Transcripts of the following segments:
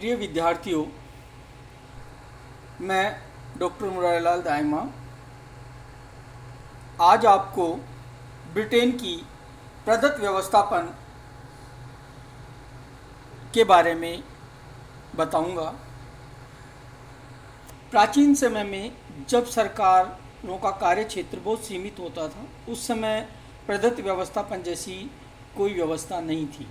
प्रिय विद्यार्थियों, मैं डॉक्टर मुरारीलाल दाहिमा आज आपको ब्रिटेन की प्रदत्त व्यवस्थापन के बारे में बताऊंगा। प्राचीन समय में जब सरकारों का कार्य क्षेत्र बहुत सीमित होता था, उस समय प्रदत्त व्यवस्थापन जैसी कोई व्यवस्था नहीं थी।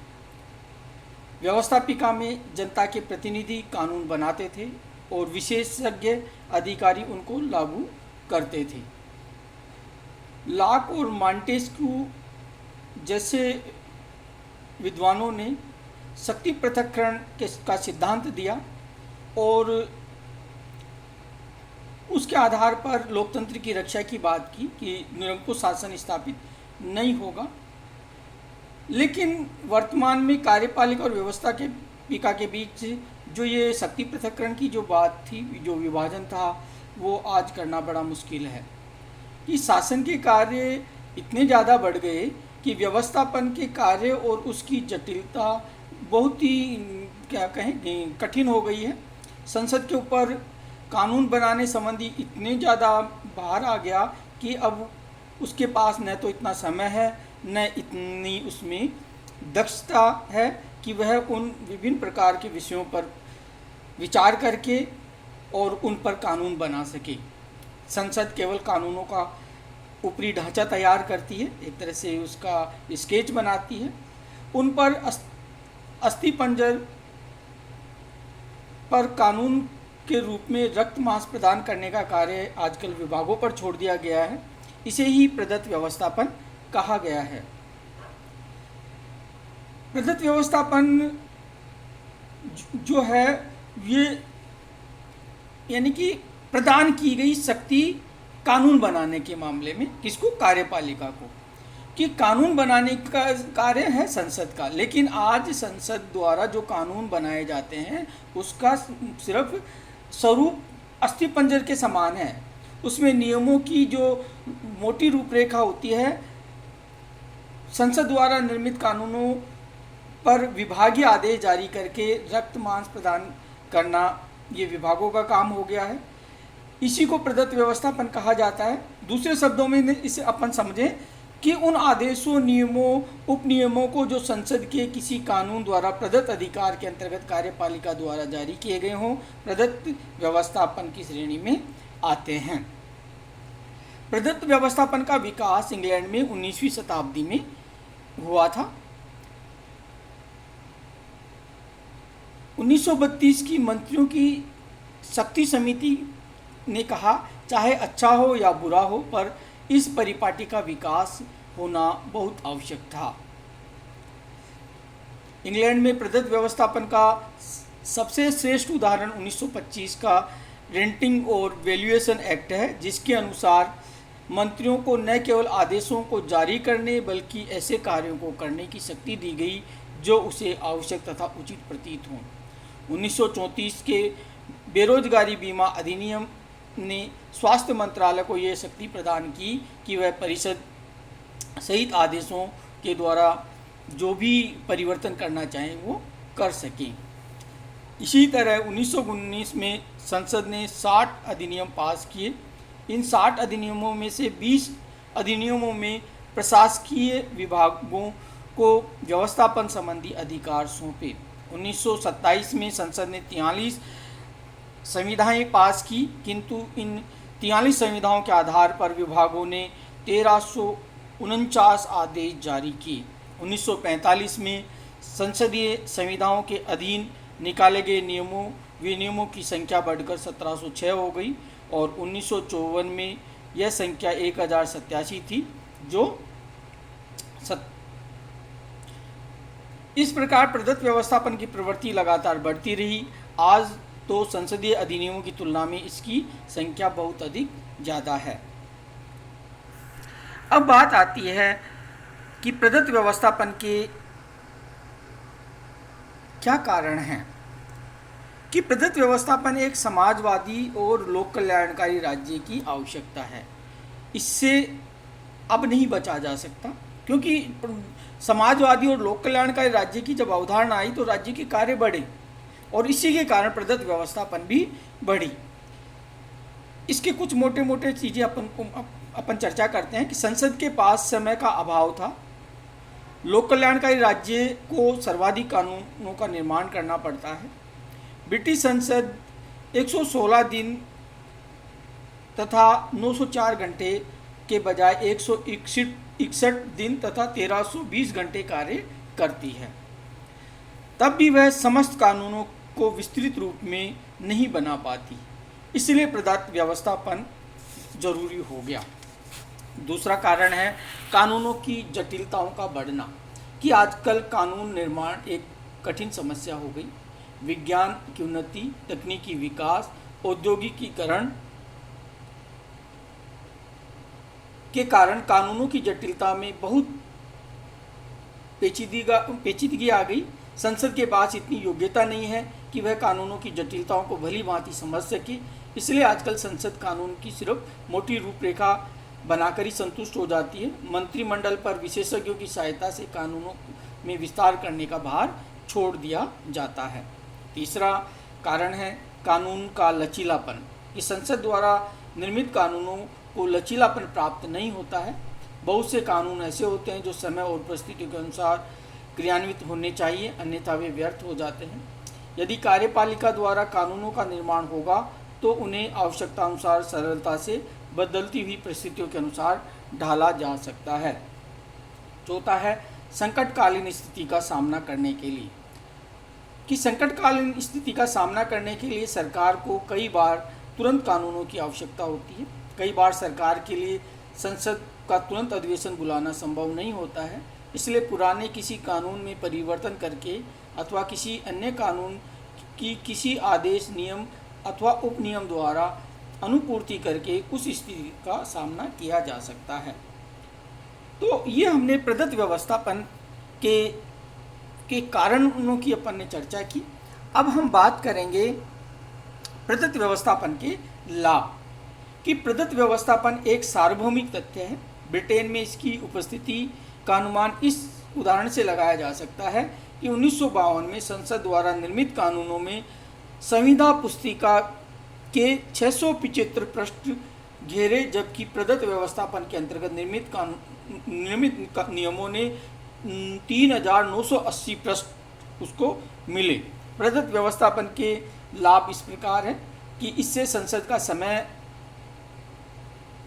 व्यवस्थापिका में जनता के प्रतिनिधि कानून बनाते थे और विशेषज्ञ अधिकारी उनको लागू करते थे। लॉक और मॉन्टेस्क्यू जैसे विद्वानों ने शक्ति पृथक्करण का सिद्धांत दिया और उसके आधार पर लोकतंत्र की रक्षा की बात की कि निरंकुश शासन स्थापित नहीं होगा। लेकिन वर्तमान में कार्यपालिका और व्यवस्थापिका के बीच जो ये शक्ति पृथक्करण की जो बात थी, जो विभाजन था, वो आज करना बड़ा मुश्किल है। कि शासन के कार्य इतने ज़्यादा बढ़ गए कि व्यवस्थापन के कार्य और उसकी जटिलता बहुत ही क्या कहें कठिन हो गई है। संसद के ऊपर कानून बनाने संबंधी इतने ज़्यादा भार आ गया कि अब उसके पास न तो इतना समय है, न इतनी उसमें दक्षता है कि वह उन विभिन्न प्रकार के विषयों पर विचार करके और उन पर कानून बना सके। संसद केवल कानूनों का ऊपरी ढांचा तैयार करती है, एक तरह से उसका स्केच बनाती है। उन पर अस्थिपंजर पर कानून के रूप में रक्त मांस प्रदान करने का कार्य आजकल विभागों पर छोड़ दिया गया है। इसे ही प्रदत्त व्यवस्थापन कहा गया है। प्रदत्त व्यवस्थापन जो है ये यानी कि प्रदान की गई शक्ति कानून बनाने के मामले में किसको? कार्यपालिका को। कि कानून बनाने का कार्य है संसद का, लेकिन आज संसद द्वारा जो कानून बनाए जाते हैं उसका सिर्फ स्वरूप अस्थिपंजर के समान है। उसमें नियमों की जो मोटी रूपरेखा होती है, संसद द्वारा निर्मित कानूनों पर विभागीय आदेश जारी करके रक्त मांस प्रदान करना ये विभागों का काम हो गया है। इसी को प्रदत्त व्यवस्थापन कहा जाता है। दूसरे शब्दों में इसे अपन समझें कि उन आदेशों, नियमों, उपनियमों को जो संसद के किसी कानून द्वारा प्रदत्त अधिकार के अंतर्गत कार्यपालिका द्वारा जारी किए गए हों, प्रदत्त व्यवस्थापन की श्रेणी में आते हैं। प्रदत्त व्यवस्थापन का विकास इंग्लैंड में 19वीं शताब्दी में हुआ था। 1932 की मंत्रियों की शक्ति समिति ने कहा, चाहे अच्छा हो या बुरा हो, पर इस परिपाटी का विकास होना बहुत आवश्यक था। इंग्लैंड में प्रदत्त व्यवस्थापन का सबसे श्रेष्ठ उदाहरण 1925 का रेंटिंग और वैल्यूएशन एक्ट है, जिसके अनुसार मंत्रियों को न केवल आदेशों को जारी करने बल्कि ऐसे कार्यों को करने की शक्ति दी गई जो उसे आवश्यक तथा उचित प्रतीत हों। 1934 के बेरोजगारी बीमा अधिनियम ने स्वास्थ्य मंत्रालय को यह शक्ति प्रदान की कि वह परिषद सहित आदेशों के द्वारा जो भी परिवर्तन करना चाहें वो कर सकें। इसी तरह 1919 में संसद ने 60 अधिनियम पास किए। इन 60 अधिनियमों में से 20 अधिनियमों में प्रशासकीय विभागों को व्यवस्थापन संबंधी अधिकार सौंपे। 1927 में संसद ने 43 संविधाएं पास की, किंतु इन 43 संविधाओं के आधार पर विभागों ने 1349 आदेश जारी किए। 1945 में संसदीय संविधाओं के अधीन निकाले गए विनियमों की संख्या बढ़कर 1706 हो गई और 1954 में यह संख्या 1087 थी। इस प्रकार प्रदत्त व्यवस्थापन की प्रवृत्ति लगातार बढ़ती रही। आज तो संसदीय अधिनियमों की तुलना में इसकी संख्या बहुत अधिक ज़्यादा है। अब बात आती है कि प्रदत्त व्यवस्थापन के क्या कारण हैं। कि प्रदत्त व्यवस्थापन एक समाजवादी और लोक कल्याणकारी राज्य की आवश्यकता है। इससे अब नहीं बचा जा सकता, क्योंकि समाजवादी और लोक कल्याणकारी राज्य की जब अवधारणा आई तो राज्य के कार्य बढ़े। और इसी के कारण प्रदत्त व्यवस्थापन भी बढ़ी। इसके कुछ मोटे मोटे चीज़ें अपन चर्चा करते हैं कि संसद के पास समय का अभाव था, लोक कल्याणकारी राज्य को सर्वाधिक कानूनों का निर्माण करना पड़ता है, ब्रिटिश संसद 116 दिन तथा 904 घंटे के बजाय 161 दिन तथा 1320 घंटे कार्य करती है। तब भी वह समस्त कानूनों को विस्तृत रूप में नहीं बना पाती, इसलिए प्रदत्त व्यवस्थापन जरूरी हो गया। दूसरा कारण है कानूनों की जटिलताओं का बढ़ना, कि आजकल कानून निर्माण एक कठिन समस्या हो गई। विज्ञान की उन्नति, तकनीकी विकास, औद्योगिकीकरण के कारण कानूनों की जटिलता में बहुत पेचीदगी आ गई। संसद के पास इतनी योग्यता नहीं है कि वह कानूनों की जटिलताओं को भली भांति समझ सके, इसलिए आजकल संसद कानून की सिर्फ मोटी रूपरेखा बनाकर ही संतुष्ट हो जाती है। मंत्रिमंडल पर विशेषज्ञों की सहायता से कानूनों में विस्तार करने का भार छोड़ दिया जाता है। तीसरा कारण है कानून का लचीलापन, कि संसद द्वारा निर्मित कानूनों को लचीलापन प्राप्त नहीं होता है। बहुत से कानून ऐसे होते हैं जो समय और परिस्थितियों के अनुसार क्रियान्वित होने चाहिए, अन्यथा वे व्यर्थ हो जाते हैं। यदि कार्यपालिका द्वारा कानूनों का निर्माण होगा तो उन्हें आवश्यकता अनुसार सरलता से बदलती हुई परिस्थितियों के अनुसार ढाला जा सकता है। चौथा है संकटकालीन स्थिति का सामना करने के लिए, कि संकटकालीन स्थिति का सामना करने के लिए सरकार को कई बार तुरंत कानूनों की आवश्यकता होती है। कई बार सरकार के लिए संसद का तुरंत अधिवेशन बुलाना संभव नहीं होता है, इसलिए पुराने किसी कानून में परिवर्तन करके अथवा किसी अन्य कानून की किसी आदेश, नियम अथवा उपनियम द्वारा अनुपूर्ति करके उस स्थिति का सामना किया जा सकता है। तो ये हमने प्रदत्त व्यवस्थापन के कारणों की अपन ने चर्चा की। अब हम बात करेंगे प्रदत्त व्यवस्थापन के लाभ, कि प्रदत्त व्यवस्थापन एक सार्वभौमिक तथ्य है। ब्रिटेन में इसकी उपस्थिति का अनुमान इस उदाहरण से लगाया जा सकता है कि 1952 में संसद द्वारा निर्मित कानूनों में संविदा पुस्तिका के 675 पृष्ठ घेरे, जबकि प्रदत्त व्यवस्थापन के अंतर्गत निर्मित नियमों ने 3980 पृष्ठ उसको मिले। प्रदत्त व्यवस्थापन के लाभ इस प्रकार है कि इससे संसद का समय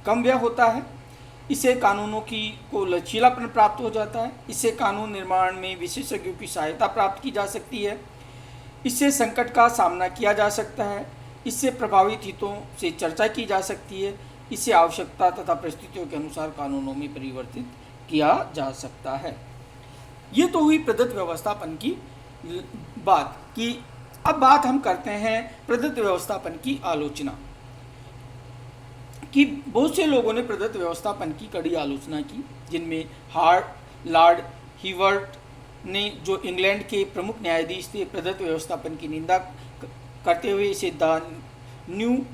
कम व्यय होता है, इससे कानूनों को लचीलापन प्राप्त हो जाता है, इससे कानून निर्माण में विशेषज्ञों की सहायता प्राप्त की जा सकती है, इससे संकट का सामना किया जा सकता है, इससे प्रभावित हितों से चर्चा की जा सकती है, इससे आवश्यकता तथा परिस्थितियों के अनुसार कानूनों में परिवर्तित किया जा सकता है। ये तो हुई प्रदत्त व्यवस्थापन की बात कि अब बात हम करते हैं प्रदत्त व्यवस्थापन की आलोचना, कि बहुत से लोगों ने प्रदत्त व्यवस्थापन की कड़ी आलोचना की, जिनमें लॉर्ड हीवर्ट ने, जो इंग्लैंड के प्रमुख न्यायाधीश थे, प्रदत्त व्यवस्थापन की निंदा करते हुए इसे द न्यू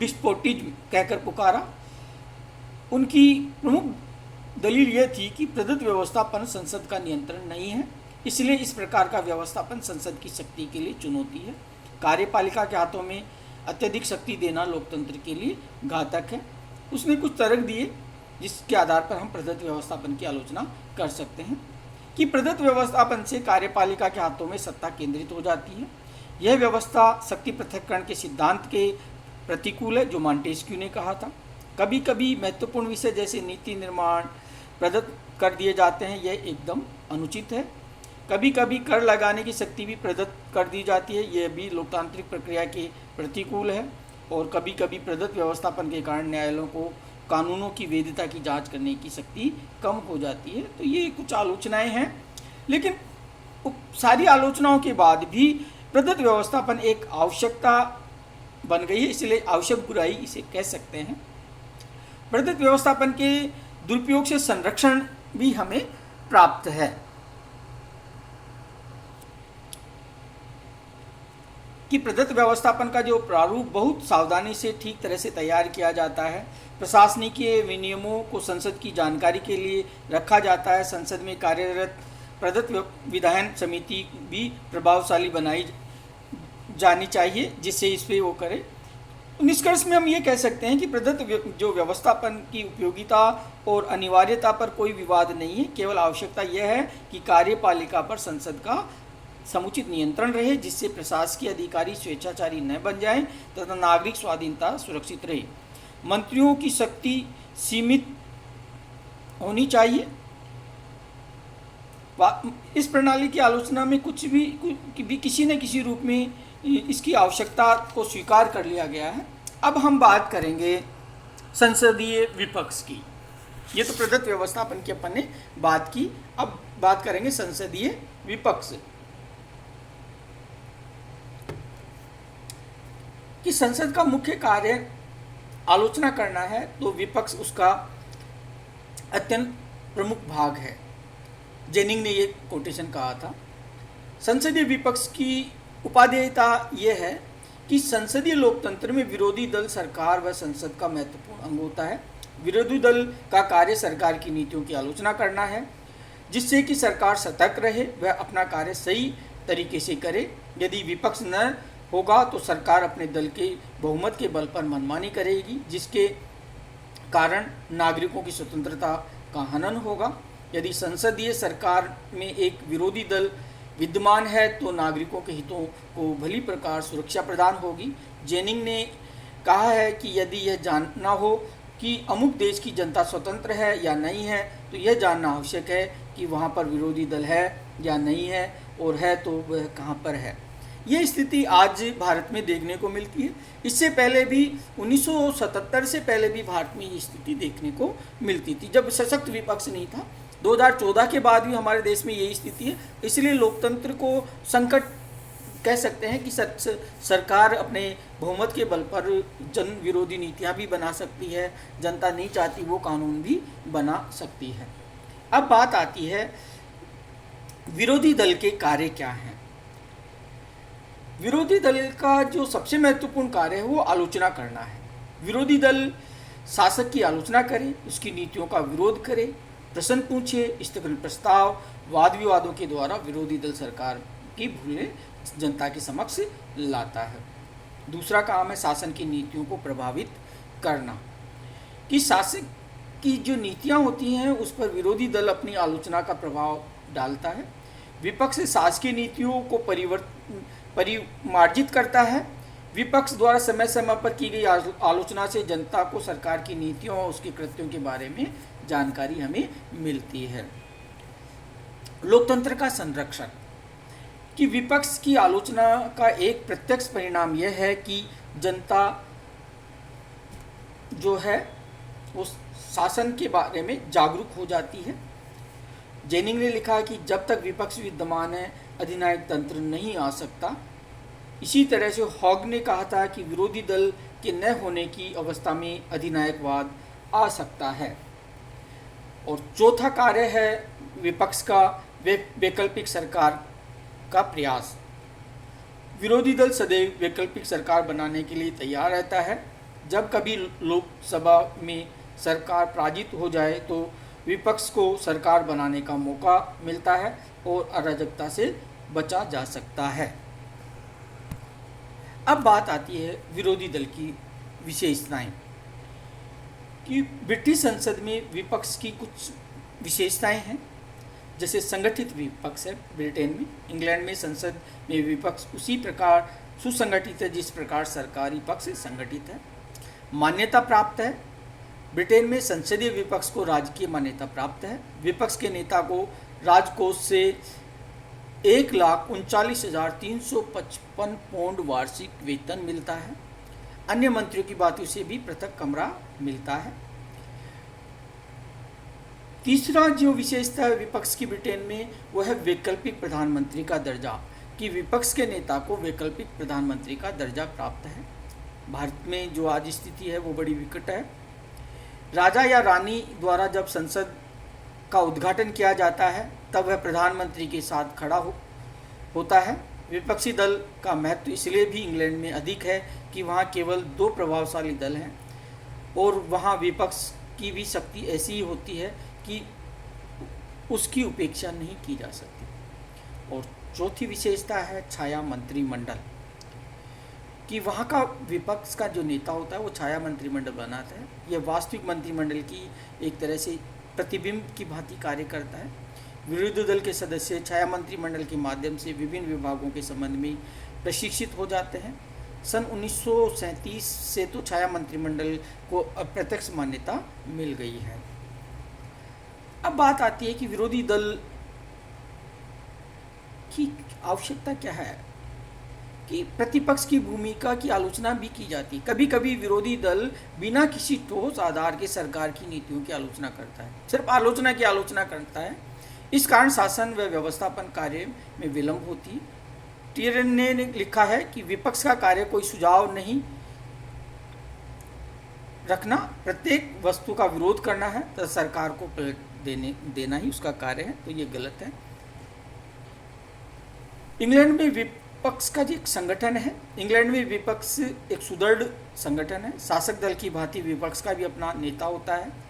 डिस्पोटिज्म कहकर पुकारा। उनकी प्रमुख दलील यह थी कि प्रदत्त व्यवस्थापन संसद का नियंत्रण नहीं है, इसलिए इस प्रकार का व्यवस्थापन संसद की शक्ति के लिए चुनौती है। कार्यपालिका के हाथों में अत्यधिक शक्ति देना लोकतंत्र के लिए घातक है। उसने कुछ तर्क दिए जिसके आधार पर हम प्रदत्त व्यवस्थापन की आलोचना कर सकते हैं, कि प्रदत्त व्यवस्थापन से कार्यपालिका के हाथों में सत्ता केंद्रित हो जाती है। यह व्यवस्था शक्ति पृथक्करण के सिद्धांत के प्रतिकूल है, जो मॉन्टेस्क्यू ने कहा था। कभी कभी महत्वपूर्ण विषय जैसे नीति निर्माण प्रदत्त कर दिए जाते हैं, यह एकदम अनुचित है। कभी कभी कर लगाने की शक्ति भी प्रदत्त कर दी जाती है, यह भी लोकतांत्रिक प्रक्रिया के प्रतिकूल है। और कभी कभी प्रदत्त व्यवस्थापन के कारण न्यायालयों को कानूनों की वैधता की जांच करने की शक्ति कम हो जाती है। तो ये कुछ आलोचनाएं हैं, लेकिन सारी आलोचनाओं के बाद भी प्रदत्त व्यवस्थापन एक आवश्यकता बन गई है, इसलिए आवश्यक बुराई इसे कह सकते हैं। प्रदत्त व्यवस्थापन के दुरुपयोग से संरक्षण भी हमें प्राप्त है, कि प्रदत्त व्यवस्थापन का जो प्रारूप बहुत सावधानी से ठीक तरह से तैयार किया जाता है। प्रशासनिक विनियमों को संसद की जानकारी के लिए रखा जाता है। संसद में कार्यरत प्रदत्त विधायन समिति भी प्रभावशाली बनाई जानी चाहिए जिससे इस पे वो करे। निष्कर्ष में हम ये कह सकते हैं कि प्रदत्त जो व्यवस्थापन की उपयोगिता और अनिवार्यता पर कोई विवाद नहीं है, केवल आवश्यकता यह है कि कार्यपालिका पर संसद का समुचित नियंत्रण रहे जिससे प्रशासकीय अधिकारी स्वेच्छाचारी न बन जाएं तथा नागरिक स्वाधीनता सुरक्षित रहे। मंत्रियों की शक्ति सीमित होनी चाहिए। इस प्रणाली की आलोचना में कुछ भी किसी न किसी रूप में इसकी आवश्यकता को स्वीकार कर लिया गया है। अब हम बात करेंगे संसदीय विपक्ष की। ये तो प्रदत्त व्यवस्थापन की अपन ने बात की, अब बात करेंगे संसदीय विपक्ष कि संसद का मुख्य कार्य आलोचना करना है तो विपक्ष उसका अत्यंत प्रमुख भाग है। जेनिंग ने ये कोटेशन कहा था। संसदीय विपक्ष की उपादेयता यह है कि संसदीय लोकतंत्र में विरोधी दल सरकार व संसद का महत्वपूर्ण अंग होता है। विरोधी दल का कार्य सरकार की नीतियों की आलोचना करना है जिससे कि सरकार सतर्क रहे वह अपना कार्य सही तरीके से करे। यदि विपक्ष न होगा तो सरकार अपने दल के बहुमत के बल पर मनमानी करेगी जिसके कारण नागरिकों की स्वतंत्रता का हनन होगा। यदि संसदीय सरकार में एक विरोधी दल विद्यमान है तो नागरिकों के हितों को भली प्रकार सुरक्षा प्रदान होगी। जेनिंग ने कहा है कि यदि यह जानना हो कि अमुक देश की जनता स्वतंत्र है या नहीं है तो यह जानना आवश्यक है कि वहाँ पर विरोधी दल है या नहीं है, और है तो वह कहाँ पर है। ये स्थिति आज भारत में देखने को मिलती है। इससे पहले भी 1977 से पहले भी भारत में ये स्थिति देखने को मिलती थी जब सशक्त विपक्ष नहीं था। 2014 के बाद भी हमारे देश में यही स्थिति है। इसलिए लोकतंत्र को संकट कह सकते हैं कि सरकार अपने बहुमत के बल पर जन विरोधी नीतियां भी बना सकती है, जनता नहीं चाहती वो कानून भी बना सकती है। अब बात आती है विरोधी दल के कार्य क्या हैं। विरोधी दल का जो सबसे महत्वपूर्ण कार्य है वो आलोचना करना है। विरोधी दल शासक की आलोचना करे, उसकी नीतियों का विरोध करे, प्रश्न पूछे, स्थगन प्रस्ताव, वाद विवादों के द्वारा विरोधी दल सरकार की भूलें जनता के समक्ष लाता है। दूसरा काम है शासन की नीतियों को प्रभावित करना, कि शासक की जो नीतियां होती हैं उस पर विरोधी दल अपनी आलोचना का प्रभाव डालता है। विपक्ष शासकीय नीतियों को परिमार्जित करता है। विपक्ष द्वारा समय समय पर की गई आलोचना से जनता को सरकार की नीतियों और उसके कृत्यों के बारे में जानकारी हमें मिलती है। लोकतंत्र का संरक्षण, कि विपक्ष की आलोचना का एक प्रत्यक्ष परिणाम यह है कि जनता जो है उस शासन के बारे में जागरूक हो जाती है। जेनिंग ने लिखा कि जब तक विपक्ष विद्यमान है अधिनायक तंत्र नहीं आ सकता। इसी तरह से हॉग ने कहा था कि विरोधी दल के न होने की अवस्था में अधिनायकवाद आ सकता है। और चौथा कार्य है विपक्ष का वैकल्पिक सरकार का प्रयास। विरोधी दल सदैव वैकल्पिक सरकार बनाने के लिए तैयार रहता है। जब कभी लोकसभा में सरकार पराजित हो जाए तो विपक्ष को सरकार बनाने का मौका मिलता है और अराजकता से बचा जा सकता है। अब बात आती है विरोधी दल की विशेषताएं, कि ब्रिटिश संसद में विपक्ष की कुछ विशेषताएं हैं। जैसे संगठित विपक्ष है ब्रिटेन में। इंग्लैंड में संसद में विपक्ष उसी प्रकार सुसंगठित है जिस प्रकार सरकारी पक्ष संगठित है। मान्यता प्राप्त है। ब्रिटेन में संसदीय विपक्ष को राजकीय मान्यता प्राप्त है। विपक्ष के नेता को राजकोष से 1,39,355 पौंड वार्षिक वेतन मिलता है। अन्य मंत्रियों की बातों से भी पृथक कमरा मिलता है। तीसरा जो विशेषता है विपक्ष की ब्रिटेन में वो है वैकल्पिक प्रधानमंत्री का दर्जा, कि विपक्ष के नेता को वैकल्पिक प्रधानमंत्री का दर्जा प्राप्त है। भारत में जो आज स्थिति है वो बड़ी विकट है। राजा या रानी द्वारा जब संसद का उद्घाटन किया जाता है तब वह प्रधानमंत्री के साथ खड़ा होता है। विपक्षी दल का महत्व इसलिए भी इंग्लैंड में अधिक है कि वहाँ केवल 2 प्रभावशाली दल हैं और वहाँ विपक्ष की भी शक्ति ऐसी ही होती है कि उसकी उपेक्षा नहीं की जा सकती। और चौथी विशेषता है छाया मंत्रिमंडल, कि वहाँ का विपक्ष का जो नेता होता है वो छाया मंत्रिमंडल बनाता है। यह वास्तविक मंत्रिमंडल की एक तरह से प्रतिबिंब की भांति कार्य करता है। विरोधी दल के सदस्य छाया मंत्रिमंडल के माध्यम से विभिन्न विभागों के संबंध में प्रशिक्षित हो जाते हैं। सन 1937 से तो छाया मंत्रिमंडल को अप्रत्यक्ष मान्यता मिल गई है। अब बात आती है कि विरोधी दल की आवश्यकता क्या है, कि प्रतिपक्ष की भूमिका की आलोचना भी की जाती है। कभी कभी विरोधी दल बिना किसी ठोस आधार के सरकार की नीतियों की आलोचना करता है, सिर्फ आलोचना की आलोचना करता है। इस कारण शासन व व्यवस्थापन कार्य में विलंब होती। टियरन ने लिखा है कि विपक्ष का कार्य कोई सुझाव नहीं रखना, प्रत्येक वस्तु का विरोध करना है तो सरकार को पलट देना ही उसका कार्य है, तो ये गलत है। इंग्लैंड में विपक्ष का जो एक संगठन है, इंग्लैंड में विपक्ष एक सुदृढ़ संगठन है। शासक दल की भांति विपक्ष का भी अपना नेता होता है।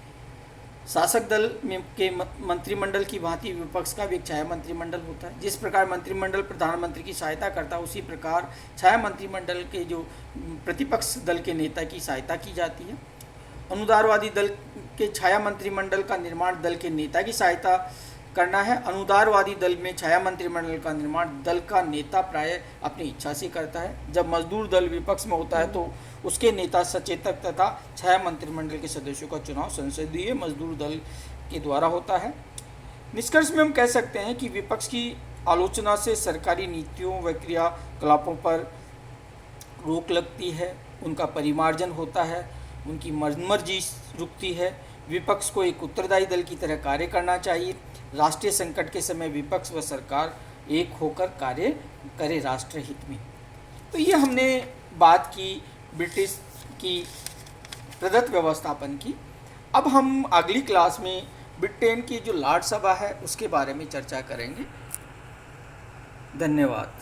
शासक दल में के मंत्रिमंडल की भांति विपक्ष का भी एक छाया मंत्रिमंडल होता है। जिस प्रकार मंत्रिमंडल प्रधानमंत्री की सहायता करता है, उसी प्रकार छाया मंत्रिमंडल के जो प्रतिपक्ष दल के नेता की सहायता की जाती है। अनुदारवादी दल के छाया मंत्रिमंडल का निर्माण दल के नेता की सहायता करना है। अनुदारवादी दल में छाया मंत्रिमंडल का निर्माण दल का नेता प्राय अपनी इच्छा से करता है। जब मजदूर दल विपक्ष में होता है तो उसके नेता सचेतक तथा छाया मंत्रिमंडल के सदस्यों का चुनाव संसदीय मजदूर दल के द्वारा होता है। निष्कर्ष में हम कह सकते हैं कि विपक्ष की आलोचना से सरकारी नीतियों व क्रियाकलापों पर रोक लगती है, उनका परिमार्जन होता है, उनकी मर्जी रुकती है। विपक्ष को एक उत्तरदायी दल की तरह कार्य करना चाहिए। राष्ट्रीय संकट के समय विपक्ष व सरकार एक होकर कार्य करे राष्ट्र हित में। तो ये हमने बात की ब्रिटिश की प्रदत्त व्यवस्थापन की। अब हम अगली क्लास में ब्रिटेन की जो लॉर्ड सभा है उसके बारे में चर्चा करेंगे। धन्यवाद।